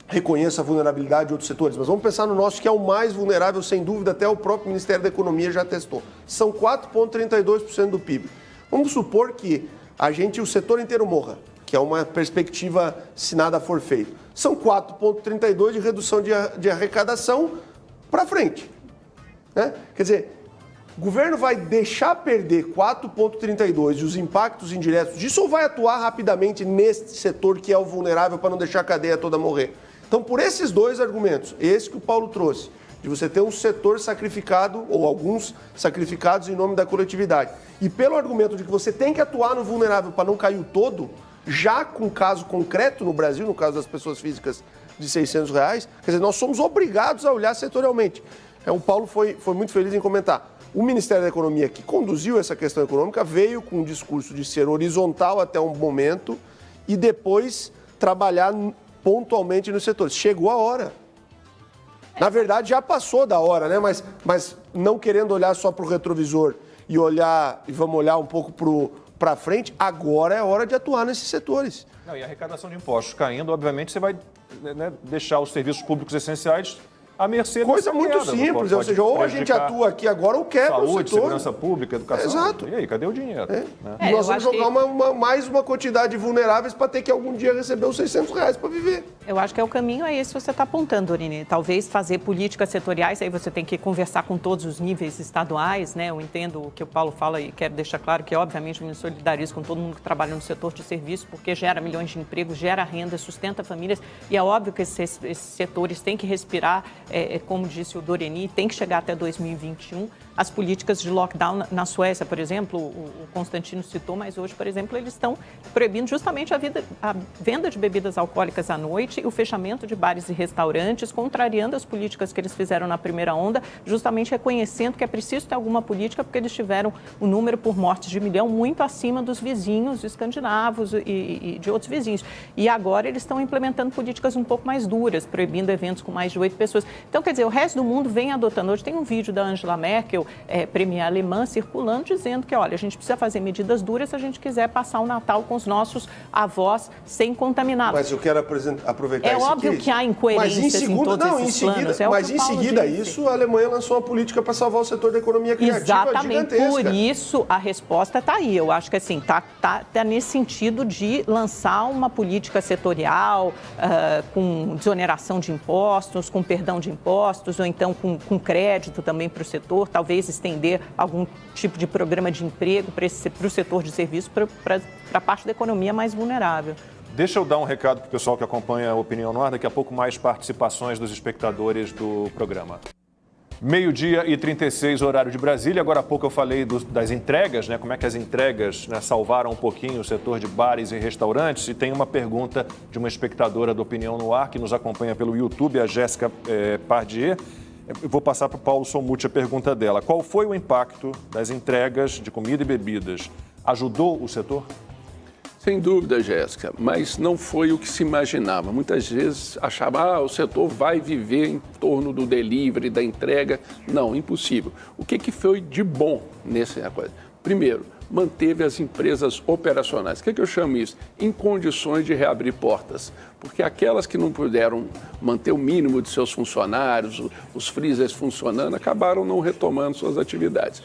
reconheço a vulnerabilidade de outros setores, mas vamos pensar no nosso, que é o mais vulnerável, sem dúvida, até o próprio Ministério da Economia já testou. São 4,32% do PIB. Vamos supor que o setor inteiro morra, que é uma perspectiva se nada for feito. São 4,32% de redução de arrecadação para frente, né? Quer dizer, o governo vai deixar perder 4,32% e os impactos indiretos disso, ou vai atuar rapidamente nesse setor que é o vulnerável para não deixar a cadeia toda morrer? Então, por esses dois argumentos, esse que o Paulo trouxe, de você ter um setor sacrificado, ou alguns sacrificados em nome da coletividade, e pelo argumento de que você tem que atuar no vulnerável para não cair o todo, já com caso concreto no Brasil, no caso das pessoas físicas de R$600, quer dizer, nós somos obrigados a olhar setorialmente. O Paulo foi muito feliz em comentar. O Ministério da Economia, que conduziu essa questão econômica, veio com um discurso de ser horizontal até um momento e depois trabalhar pontualmente nos setores. Chegou a hora. Na verdade, já passou da hora, né? Mas não querendo olhar só para o retrovisor e vamos olhar um pouco para frente, agora é hora de atuar nesses setores. Não, e a arrecadação de impostos caindo, obviamente, você vai, né, deixar os serviços públicos essenciais à mercê Coisa dessa muito queda. simples, Pode ou seja, ou a gente prejudicar atua aqui agora ou quebra o saúde, setor. segurança pública, educação. Exato. E aí, cadê o dinheiro? Né? E nós eu vamos acho jogar mais uma quantidade de vulneráveis para ter que algum dia receber os R$600 para viver. Eu acho que é o caminho, é esse que você está apontando, Dorine. Talvez fazer políticas setoriais, aí você tem que conversar com todos os níveis estaduais, né? Eu entendo o que o Paulo fala e quero deixar claro que, obviamente, eu me solidarizo com todo mundo que trabalha no setor de serviço, porque gera milhões de empregos, gera renda, sustenta famílias, e é óbvio que esses setores têm que respirar, como disse o Doreni, tem que chegar até 2021. As políticas de lockdown na Suécia, por exemplo, o Constantino citou, mas hoje, por exemplo, eles estão proibindo justamente a venda de bebidas alcoólicas à noite e o fechamento de bares e restaurantes, contrariando as políticas que eles fizeram na primeira onda, justamente reconhecendo que é preciso ter alguma política, porque eles tiveram o número por mortes de 1 milhão muito acima dos vizinhos escandinavos e de outros vizinhos. E agora eles estão implementando políticas um pouco mais duras, proibindo eventos com mais de 8 pessoas. Então, quer dizer, o resto do mundo vem adotando. Hoje tem um vídeo da Angela Merkel, premier alemã, circulando, dizendo que, olha, a gente precisa fazer medidas duras se a gente quiser passar o Natal com os nossos avós sem contaminá-los. Mas eu quero aproveitar É isso óbvio aqui. que há incoerências em todos esses planos. Mas em seguida isso, a Alemanha lançou uma política para salvar o setor da economia criativa Exatamente, gigantesca. por isso a resposta está aí. Eu acho que assim, tá nesse sentido de lançar uma política setorial com desoneração de impostos, com perdão de impostos, ou então com crédito também para o setor, talvez estender algum tipo de programa de emprego para o setor de serviço, para a parte da economia mais vulnerável. Deixa eu dar um recado para o pessoal que acompanha a Opinião no Ar, daqui a pouco mais participações dos espectadores do programa. 12h36, horário de Brasília. Agora há pouco eu falei das entregas, né? Como é que as entregas, né, salvaram um pouquinho o setor de bares e restaurantes. E tem uma pergunta de uma espectadora do Opinião no Ar, que nos acompanha pelo YouTube, a Jéssica Pardier. Eu vou passar para o Paulo Somuti a pergunta dela. Qual foi o impacto das entregas de comida e bebidas? Ajudou o setor? Sem dúvida, Jéssica, mas não foi o que se imaginava. Muitas vezes achava, o setor vai viver em torno do delivery, da entrega. Não, impossível. O que foi de bom nessa coisa? Primeiro, manteve as empresas operacionais. O que eu chamo isso? Em condições de reabrir portas. Porque aquelas que não puderam manter o mínimo de seus funcionários, os freezers funcionando, acabaram não retomando suas atividades.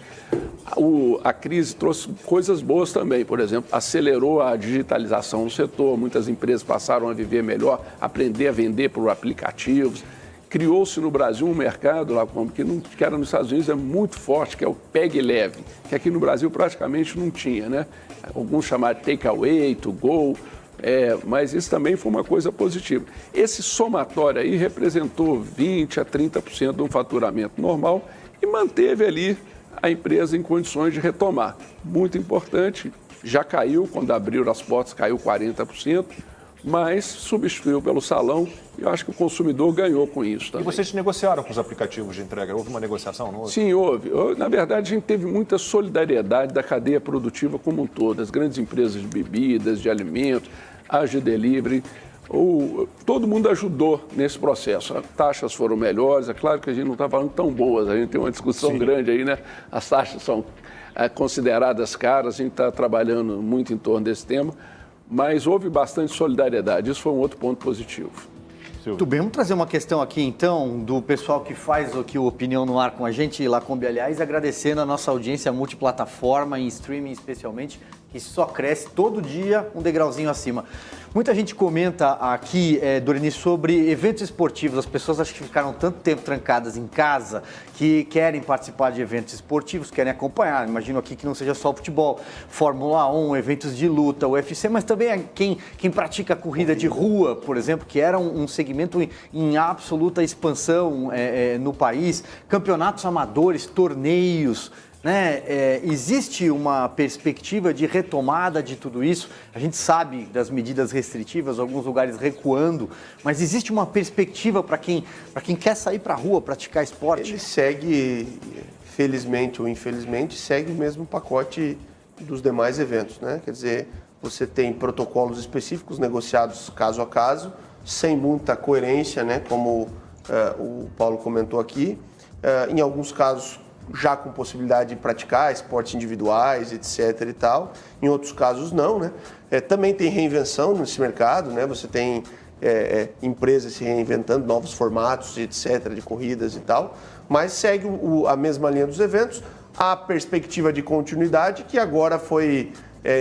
A crise trouxe coisas boas também, por exemplo, acelerou a digitalização no setor, muitas empresas passaram a viver melhor, aprender a vender por aplicativos. Criou-se no Brasil um mercado, lá, que era nos Estados Unidos, é muito forte, que é o Peg Leve, que aqui no Brasil praticamente não tinha, né? Alguns chamaram de takeaway, to go, mas isso também foi uma coisa positiva. Esse somatório aí representou 20% a 30% de um faturamento normal e manteve ali a empresa em condições de retomar. Muito importante, já caiu, quando abriram as portas, caiu 40%, mas substituiu pelo salão e eu acho que o consumidor ganhou com isso também. E vocês negociaram com os aplicativos de entrega? Houve uma negociação, não houve? Sim, houve. Na verdade, a gente teve muita solidariedade da cadeia produtiva como um todo, as grandes empresas de bebidas, de alimentos, as de delivery. Todo mundo ajudou nesse processo. As taxas foram melhores, é claro que a gente não está falando tão boas, a gente tem uma discussão grande aí, né? As taxas são consideradas caras, a gente está trabalhando muito em torno desse tema, mas houve bastante solidariedade, isso foi um outro ponto positivo. Muito bem, vamos trazer uma questão aqui então do pessoal que faz aqui o Opinião no Ar com a gente, Lacombe, aliás, agradecendo a nossa audiência multiplataforma, em streaming especialmente, que só cresce todo dia um degrauzinho acima. Muita gente comenta aqui, Doreni, sobre eventos esportivos. As pessoas acham que ficaram tanto tempo trancadas em casa que querem participar de eventos esportivos, querem acompanhar. Imagino aqui que não seja só futebol, Fórmula 1, eventos de luta, UFC, mas também quem pratica corrida de rua, por exemplo, que era um segmento em absoluta expansão no país, campeonatos amadores, torneios. Né? Existe uma perspectiva de retomada de tudo isso? A gente sabe das medidas restritivas, alguns lugares recuando, mas existe uma perspectiva para quem quer sair para a rua, praticar esporte? Ele segue, felizmente ou infelizmente, segue o mesmo pacote dos demais eventos, né? Quer dizer, você tem protocolos específicos negociados caso a caso, sem muita coerência, né? Como o Paulo comentou aqui, em alguns casos já com possibilidade de praticar esportes individuais, etc. e tal. Em outros casos, não, né? Também tem reinvenção nesse mercado, né? Você tem empresas se reinventando, novos formatos, etc., de corridas e tal, mas segue a mesma linha dos eventos, a perspectiva de continuidade, que agora foi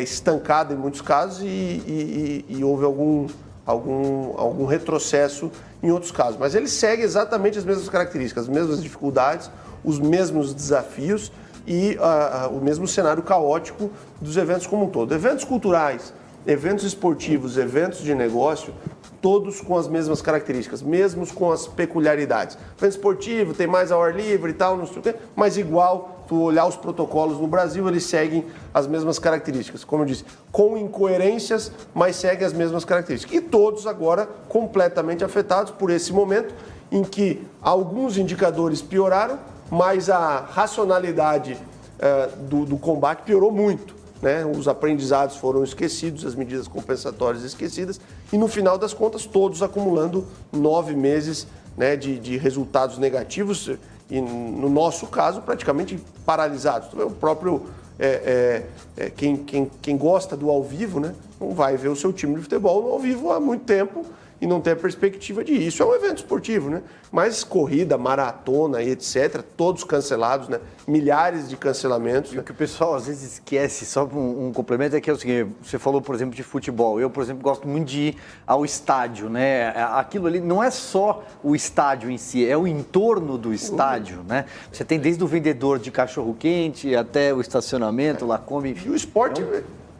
estancada em muitos casos e houve algum retrocesso em outros casos. Mas ele segue exatamente as mesmas características, as mesmas dificuldades, os mesmos desafios e o mesmo cenário caótico dos eventos como um todo. Eventos culturais, eventos esportivos, eventos de negócio, todos com as mesmas características, mesmo com as peculiaridades. Evento esportivo tem mais ao ar livre e tal, não sei o quê, mas igual, tu olhar os protocolos no Brasil, eles seguem as mesmas características. Como eu disse, com incoerências, mas seguem as mesmas características. E todos agora completamente afetados por esse momento em que alguns indicadores pioraram, mas a racionalidade do combate piorou muito. Né? Os aprendizados foram esquecidos, as medidas compensatórias esquecidas e, no final das contas, todos acumulando 9 meses, né, de resultados negativos e, no nosso caso, praticamente paralisados. O próprio, quem gosta do ao vivo, né, não vai ver o seu time de futebol no ao vivo há muito tempo e não tem a perspectiva de isso. É um evento esportivo, né? Mas corrida, maratona e etc., todos cancelados, né? Milhares de cancelamentos. E né? o que o pessoal às vezes esquece, só um complemento, é que é o seguinte, você falou, por exemplo, de futebol. Eu, por exemplo, gosto muito de ir ao estádio, né? Aquilo ali não é só o estádio em si, é o entorno do estádio, né? Você tem desde o vendedor de cachorro-quente até o estacionamento, lá come... E o esporte,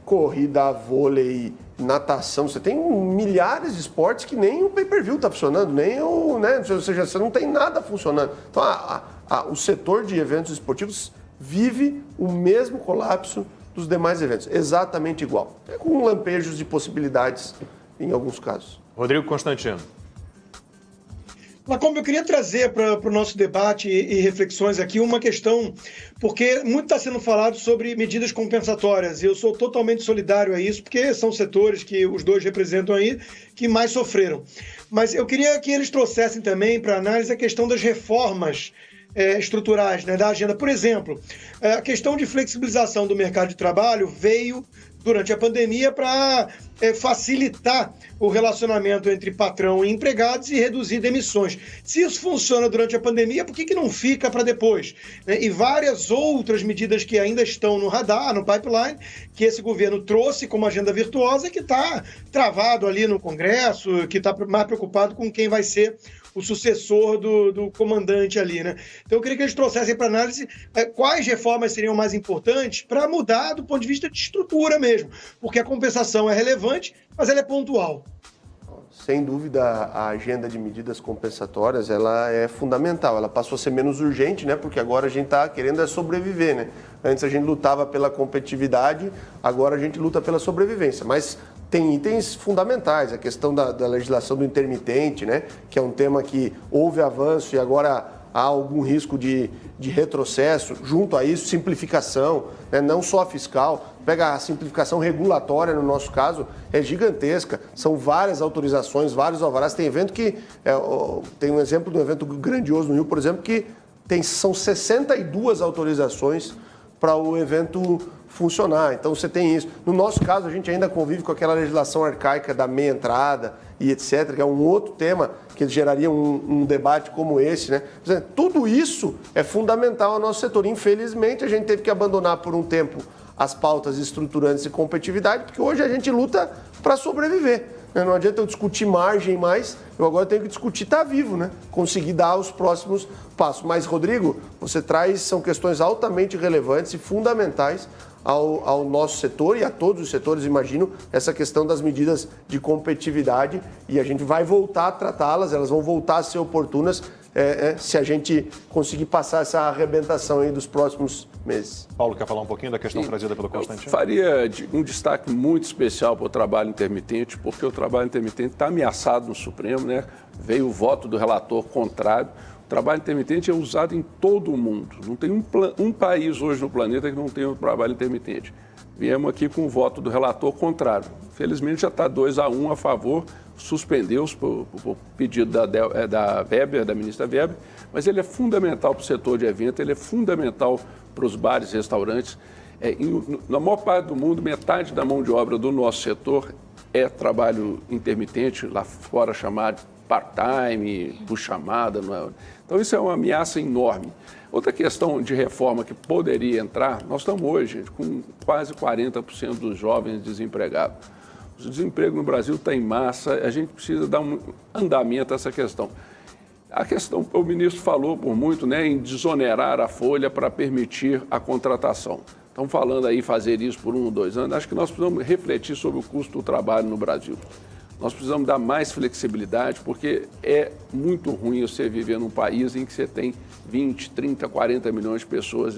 corrida, vôlei, natação, você tem milhares de esportes que nem o pay-per-view está funcionando, nem o, né? Ou seja, você não tem nada funcionando. Então, o setor de eventos esportivos vive o mesmo colapso dos demais eventos, exatamente igual, com lampejos de possibilidades em alguns casos. Rodrigo Constantino. Lacombe, eu queria trazer para o nosso debate e reflexões aqui uma questão, porque muito está sendo falado sobre medidas compensatórias, e eu sou totalmente solidário a isso, porque são setores que os dois representam aí, que mais sofreram. Mas eu queria que eles trouxessem também para análise a questão das reformas estruturais, né, da agenda. Por exemplo, a questão de flexibilização do mercado de trabalho veio durante a pandemia para facilitar o relacionamento entre patrão e empregados e reduzir demissões. Se isso funciona durante a pandemia, por que não fica para depois? E várias outras medidas que ainda estão no radar, no pipeline, que esse governo trouxe como agenda virtuosa, que está travado ali no Congresso, que está mais preocupado com quem vai ser o sucessor do comandante ali, né? Então eu queria que eles trouxessem para análise quais reformas seriam mais importantes para mudar do ponto de vista de estrutura mesmo, porque a compensação é relevante, mas ela é pontual. Sem dúvida, a agenda de medidas compensatórias, ela é fundamental. Ela passou a ser menos urgente, né? Porque agora a gente está querendo sobreviver, né? Antes a gente lutava pela competitividade, agora a gente luta pela sobrevivência. Mas tem itens fundamentais, a questão da legislação do intermitente, né? Que é um tema que houve avanço e agora há algum risco de retrocesso. Junto a isso, simplificação, né? Não só fiscal. Pega a simplificação regulatória, no nosso caso, é gigantesca. São várias autorizações, vários alvarás. Tem evento que... tem um exemplo de um evento grandioso no Rio, por exemplo, que são 62 autorizações para o evento funcionar. Então, você tem isso. No nosso caso, a gente ainda convive com aquela legislação arcaica da meia entrada e etc., que é um outro tema que geraria um debate como esse, né? Tudo isso é fundamental ao nosso setor. Infelizmente, a gente teve que abandonar por um tempo as pautas estruturantes e competitividade, porque hoje a gente luta para sobreviver. Não adianta eu discutir margem mais, eu agora tenho que discutir estar vivo, né? Conseguir dar os próximos passos. Mas, Rodrigo, você são questões altamente relevantes e fundamentais ao nosso setor e a todos os setores, imagino, essa questão das medidas de competitividade, e a gente vai voltar a tratá-las, elas vão voltar a ser oportunas se a gente conseguir passar essa arrebentação aí dos próximos meses. Paulo, quer falar um pouquinho da questão trazida pelo Constantino? Eu faria um destaque muito especial para o trabalho intermitente, porque o trabalho intermitente está ameaçado no Supremo, né? Veio o voto do relator contrário. O trabalho intermitente é usado em todo o mundo. Não tem um país hoje no planeta que não tenha um trabalho intermitente. Viemos aqui com o voto do relator contrário. Felizmente já está 2-1 a favor, suspendeu-se por pedido da Weber, da ministra Weber, mas ele é fundamental para o setor de evento, ele é fundamental para os bares e restaurantes. Na maior parte do mundo, metade da mão de obra do nosso setor é trabalho intermitente, lá fora chamado part-time, por chamada. Não é? Então, isso é uma ameaça enorme. Outra questão de reforma que poderia entrar, nós estamos hoje com quase 40% dos jovens desempregados. O desemprego no Brasil está em massa, a gente precisa dar um andamento a essa questão. A questão, o ministro falou por muito, né, em desonerar a folha para permitir a contratação. Estão falando aí fazer isso por 1 ou 2 anos. Acho que nós precisamos refletir sobre o custo do trabalho no Brasil. Nós precisamos dar mais flexibilidade, porque é muito ruim você viver num país em que você tem 20, 30, 40 milhões de pessoas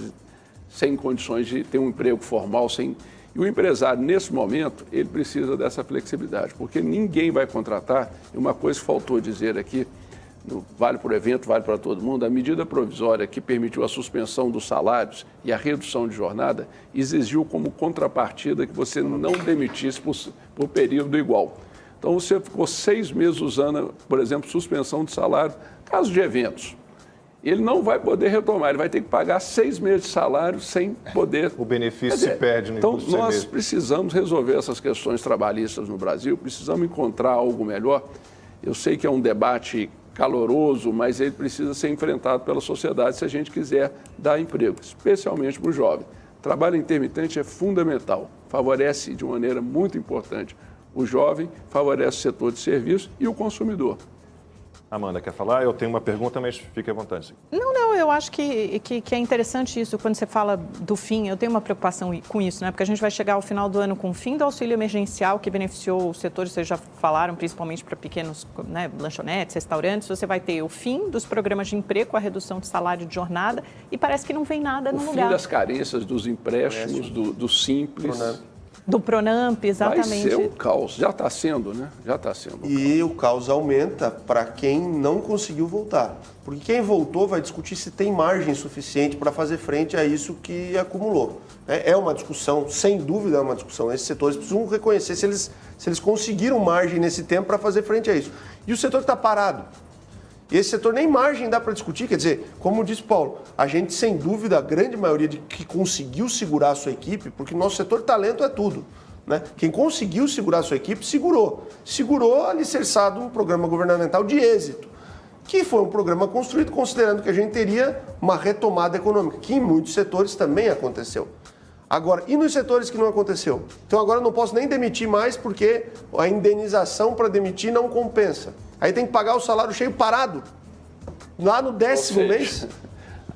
sem condições de ter um emprego formal. E o empresário, nesse momento, ele precisa dessa flexibilidade, porque ninguém vai contratar. E uma coisa que faltou dizer aqui, no Vale por Evento, Vale para Todo Mundo, a medida provisória que permitiu a suspensão dos salários e a redução de jornada exigiu como contrapartida que você não demitisse por período igual. Então, você ficou 6 meses usando, por exemplo, suspensão de salário, caso de eventos. Ele não vai poder retomar, ele vai ter que pagar 6 meses de salário sem poder... O benefício se perde no Então, imposto de nós serviço. precisamos resolver essas questões trabalhistas no Brasil, precisamos encontrar algo melhor. Eu sei que é um debate caloroso, mas ele precisa ser enfrentado pela sociedade se a gente quiser dar emprego, especialmente para o jovem. Trabalho intermitente é fundamental, favorece de maneira muito importante o jovem, favorece o setor de serviço e o consumidor. Amanda, quer falar? Eu tenho uma pergunta, mas fique à vontade. Não, eu acho que é interessante isso, quando você fala do fim, eu tenho uma preocupação com isso, né? Porque a gente vai chegar ao final do ano com o fim do auxílio emergencial, que beneficiou o setor, vocês já falaram, principalmente para pequenos, né, lanchonetes, restaurantes, você vai ter o fim dos programas de emprego, a redução de salário de jornada, e parece que não vem nada no lugar. O fim das carências, dos empréstimos, do Simples... Do Pronamp, exatamente. Vai ser um caos. Já está sendo, né? Já está sendo. E o caos aumenta para quem não conseguiu voltar. Porque quem voltou vai discutir se tem margem suficiente para fazer frente a isso que acumulou. É uma discussão, sem dúvida é uma discussão. Esses setores precisam reconhecer se eles conseguiram margem nesse tempo para fazer frente a isso. E o setor está parado. E esse setor nem margem dá para discutir, quer dizer, como disse Paulo, a gente sem dúvida, a grande maioria de que conseguiu segurar a sua equipe, porque nosso setor de talento é tudo, né? Quem conseguiu segurar a sua equipe, segurou alicerçado um programa governamental de êxito, que foi um programa construído considerando que a gente teria uma retomada econômica, que em muitos setores também aconteceu. Agora, e nos setores que não aconteceu? Então agora eu não posso nem demitir mais porque a indenização para demitir não compensa. Aí tem que pagar o salário cheio parado, lá no 10º mês.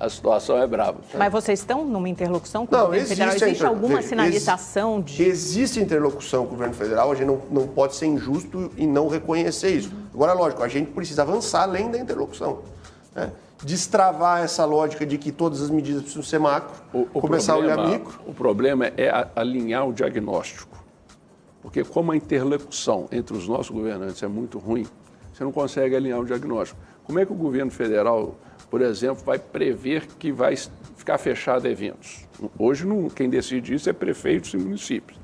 A situação é brava. Mas vocês estão numa interlocução com o governo federal? Existe alguma sinalização de... Existe interlocução com o governo federal, a gente não pode ser injusto e não reconhecer isso. Agora, lógico, a gente precisa avançar além da interlocução, né? Destravar essa lógica de que todas as medidas precisam ser macro, começar a olhar micro. O problema é alinhar o diagnóstico. Porque como a interlocução entre os nossos governantes é muito ruim, você não consegue alinhar o diagnóstico. Como é que o governo federal, por exemplo, vai prever que vai ficar fechado eventos? Hoje, quem decide isso é prefeitos e municípios.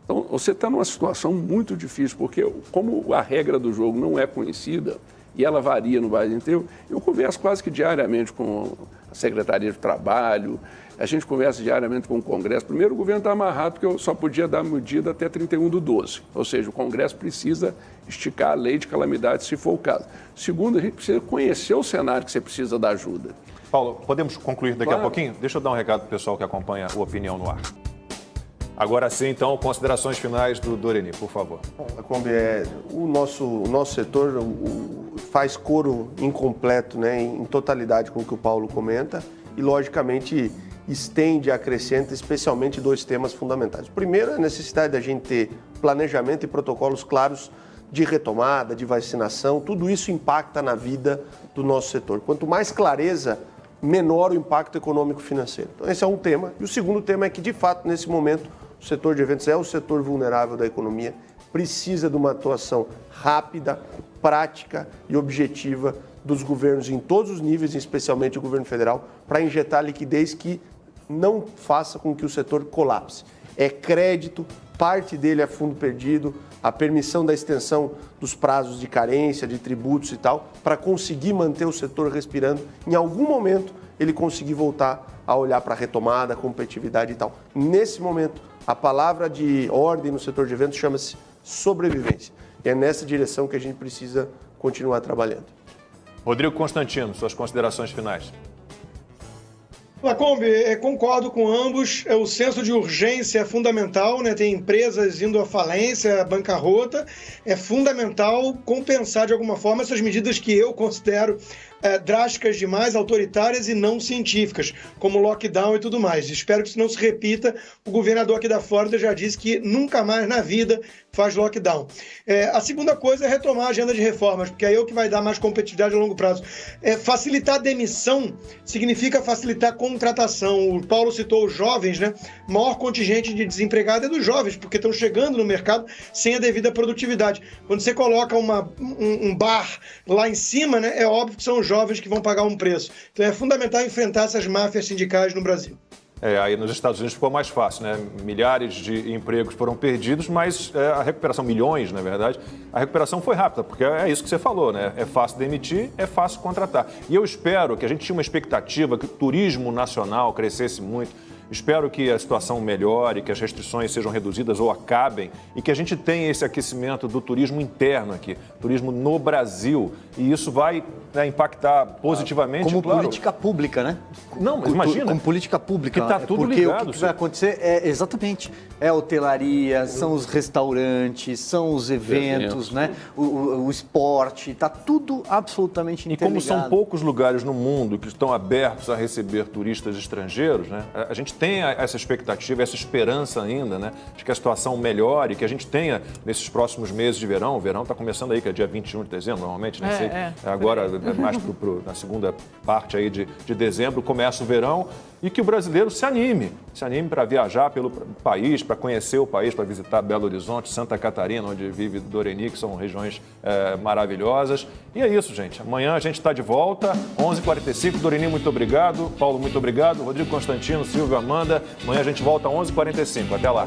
Então, você está numa situação muito difícil, porque como a regra do jogo não é conhecida, e ela varia no país inteiro, eu converso quase que diariamente com a Secretaria de Trabalho, a gente conversa diariamente com o Congresso. Primeiro, o governo está amarrado, porque eu só podia dar medida até 31/12. Ou seja, o Congresso precisa esticar a lei de calamidade, se for o caso. Segundo, a gente precisa conhecer o cenário que você precisa da ajuda. Paulo, podemos concluir daqui a pouquinho? Deixa eu dar um recado para o pessoal que acompanha o Opinião no Ar. Agora sim, então, considerações finais do Doreni, por favor. Bom, o nosso setor faz coro incompleto, né, em totalidade com o que o Paulo comenta e, logicamente, estende e acrescenta especialmente 2 temas fundamentais. O primeiro é a necessidade da gente ter planejamento e protocolos claros de retomada, de vacinação. Tudo isso impacta na vida do nosso setor. Quanto mais clareza, menor o impacto econômico financeiro. Então, esse é um tema. E o segundo tema é que, de fato, nesse momento, o setor de eventos é o setor vulnerável da economia, precisa de uma atuação rápida, prática e objetiva dos governos em todos os níveis, especialmente o governo federal, para injetar liquidez que não faça com que o setor colapse. É crédito, parte dele é fundo perdido, a permissão da extensão dos prazos de carência, de tributos e tal, para conseguir manter o setor respirando. Em algum momento, ele conseguir voltar a olhar para a retomada, a competitividade e tal. Nesse momento, a palavra de ordem no setor de eventos chama-se sobrevivência. E é nessa direção que a gente precisa continuar trabalhando. Rodrigo Constantino, suas considerações finais. Lacombe, concordo com ambos. O senso de urgência é fundamental, né? Tem empresas indo à falência, à bancarrota. É fundamental compensar de alguma forma essas medidas que eu considero drásticas demais, autoritárias e não científicas, como lockdown e tudo mais. Espero que isso não se repita. O governador aqui da Flórida já disse que nunca mais na vida faz lockdown. A segunda coisa é retomar a agenda de reformas, porque aí é o que vai dar mais competitividade a longo prazo. Facilitar a demissão significa facilitar a contratação. O Paulo citou os jovens, né? O maior contingente de desempregado é dos jovens, porque estão chegando no mercado sem a devida produtividade. Quando você coloca um bar lá em cima, né, é óbvio que são os jovens que vão pagar um preço. Então é fundamental enfrentar essas máfias sindicais no Brasil. Aí nos Estados Unidos ficou mais fácil, né? Milhares de empregos foram perdidos, mas a recuperação, milhões, na verdade, a recuperação foi rápida, porque é isso que você falou, né? É fácil demitir, é fácil contratar. E eu espero que a gente tinha uma expectativa que o turismo nacional crescesse muito. Espero que a situação melhore, que as restrições sejam reduzidas ou acabem e que a gente tenha esse aquecimento do turismo interno aqui, turismo no Brasil. E isso vai impactar positivamente, como claro. política pública, né? Não, mas imagina. Como política pública. Que tá tudo porque ligado, o que vai acontecer exatamente, a hotelaria, são os restaurantes, são os eventos, né? O esporte, está tudo absolutamente interligado. E como são poucos lugares no mundo que estão abertos a receber turistas estrangeiros, né? A gente tem essa expectativa, essa esperança ainda, né? De que a situação melhore, que a gente tenha nesses próximos meses de verão. O verão está começando aí, que é dia 21 de dezembro, normalmente, não sei. Agora, mais na segunda parte aí de dezembro, começa o verão. E que o brasileiro se anime para viajar pelo país, para conhecer o país, para visitar Belo Horizonte, Santa Catarina, onde vive Doreni, que são regiões maravilhosas. E é isso, gente. Amanhã a gente está de volta, 11h45. Doreni, muito obrigado. Paulo, muito obrigado. Rodrigo Constantino, Silvio, Amanda. Amanhã a gente volta às 11h45. Até lá.